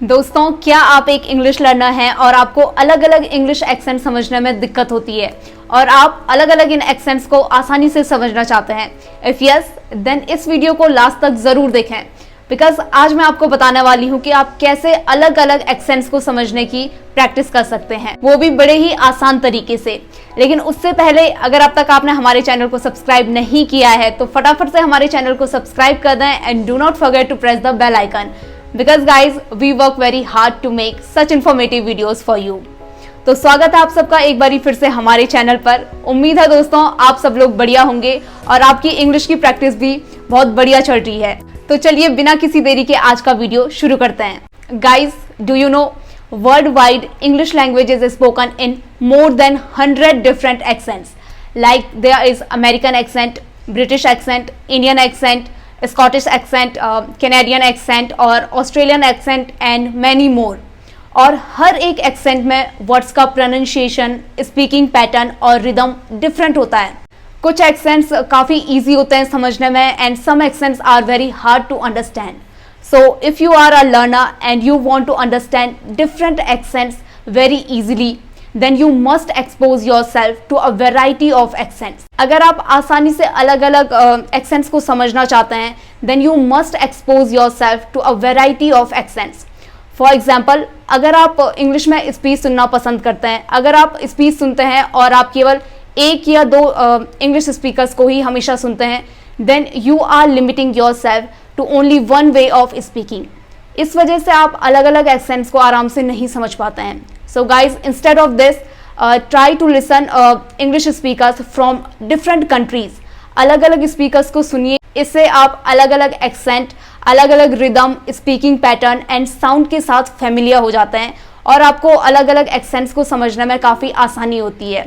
दोस्तों, क्या आप एक इंग्लिश लर्नर हैं और आपको अलग अलग इंग्लिश एक्सेंट समझने में दिक्कत होती है और आप अलग अलग इन एक्सेंट्स को आसानी से समझना चाहते हैं? इफ यस, देन इस वीडियो को लास्ट तक जरूर देखें, बिकॉज आज मैं आपको बताने वाली हूँ कि आप कैसे अलग अलग एक्सेंट्स को समझने की प्रैक्टिस कर सकते हैं, वो भी बड़े ही आसान तरीके से। लेकिन उससे पहले अगर अब तक आपने हमारे चैनल को सब्सक्राइब नहीं किया है तो फटाफट से हमारे चैनल को सब्सक्राइब कर दें and do not forget to press the bell icon, because guys we work very hard to make such informative videos for you. तो स्वागत है आप सबका एक बारी फिर से हमारे चैनल पर। उम्मीद है दोस्तों आप सब लोग बढ़िया होंगे और आपकी इंग्लिश की प्रैक्टिस भी बहुत बढ़िया चल रही है। तो चलिए बिना किसी देरी के आज का वीडियो शुरू करते हैं। Guys, do you know world wide English language is spoken in more than 100 different accents. Like there is American accent, British accent, Indian accent, Scottish accent, Canadian accent और Australian accent and many more. और हर एक accent में words का pronunciation, speaking pattern और rhythm different होता है। कुछ accents काफ़ी ईजी होते हैं समझने में and some accents are very hard to understand. So if you are a learner and you want to understand different accents very easily, then you must expose yourself to a variety of accents. अगर आप आसानी से अलग अलग accents को समझना चाहते हैं, then you must expose yourself to a variety of accents. For example, अगर आप इंग्लिश में स्पीच सुनना पसंद करते हैं, अगर आप स्पीच सुनते हैं और आप केवल एक या दो इंग्लिश स्पीकर्स को ही हमेशा सुनते हैं, then you are limiting yourself to only one way of speaking. इस वजह से आप अलग अलग एक्सेंट्स को आराम से नहीं समझ पाते हैं। So guys, instead of this, try to listen English speakers from different countries. अलग अलग स्पीकर्स को सुनिए, इससे आप अलग अलग एक्सेंट, अलग अलग rhythm, speaking pattern and sound के साथ फेमिलियर हो जाते हैं और आपको अलग अलग एक्सेंट्स को समझने में काफ़ी आसानी होती है।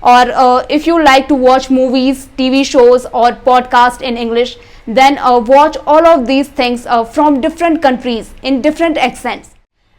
और if you like to watch movies, TV shows or podcast in English, then watch all of these things from different countries in different accents.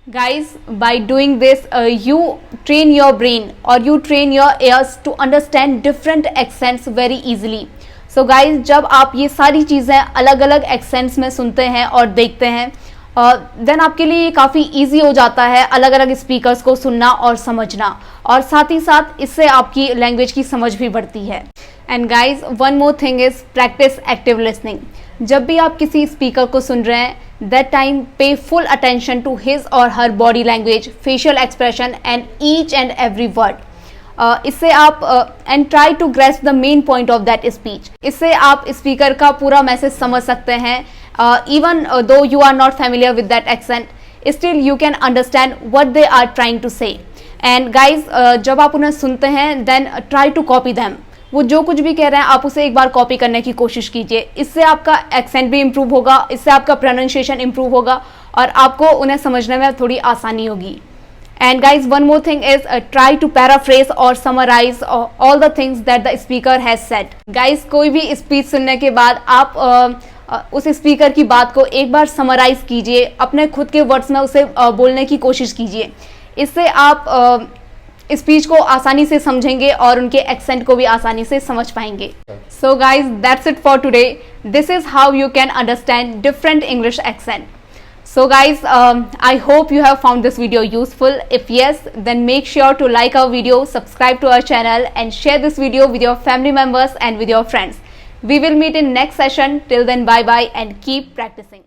Guys, by doing this, you train your brain or you train your ears to understand different accents very easily. So guys, जब आप ये सारी चीज़ें अलग अलग accents में सुनते हैं और देखते हैं, देन आपके लिए ये काफ़ी ईजी हो जाता है अलग अलग स्पीकर्स को सुनना और समझना, और साथ ही साथ इससे आपकी लैंग्वेज की समझ भी बढ़ती है। And guys, one more thing is practice active listening. जब भी आप किसी स्पीकर को सुन रहे हैं, दैट टाइम पे full attention to his or her body language, facial expression and each and every word. इससे आप and try to grasp the main point of that speech. इससे आप स्पीकर का पूरा मैसेज समझ सकते हैं। Even though you are not familiar with that accent, still you can understand what they are trying to say. And guys, जब आप उन्हें सुनते हैं then try to copy them. वो जो कुछ भी कह रहे हैं आप उसे एक बार कॉपी करने की कोशिश कीजिए। इससे आपका एक्सेंट भी इम्प्रूव होगा, इससे आपका प्रोनाउंसिएशन इम्प्रूव होगा और आपको उन्हें समझने में थोड़ी आसानी होगी। And guys, one more thing is try to paraphrase or summarize all the things that the speaker has said. Guys, कोई भी स्पीच सुनने के बाद आप उस स्पीकर की बात को एक बार समराइज कीजिए, अपने खुद के वर्ड्स में उसे बोलने की कोशिश कीजिए। इससे आप स्पीच को आसानी से समझेंगे और उनके एक्सेंट को भी आसानी से समझ पाएंगे। So guys, that's it for today. This is how you can understand different English accent. So guys, I hope you have found this video useful. If yes, then make sure to like our video, subscribe to our channel and share this video with your family members and with your friends. We will meet in next session. Till then, bye bye and keep practicing.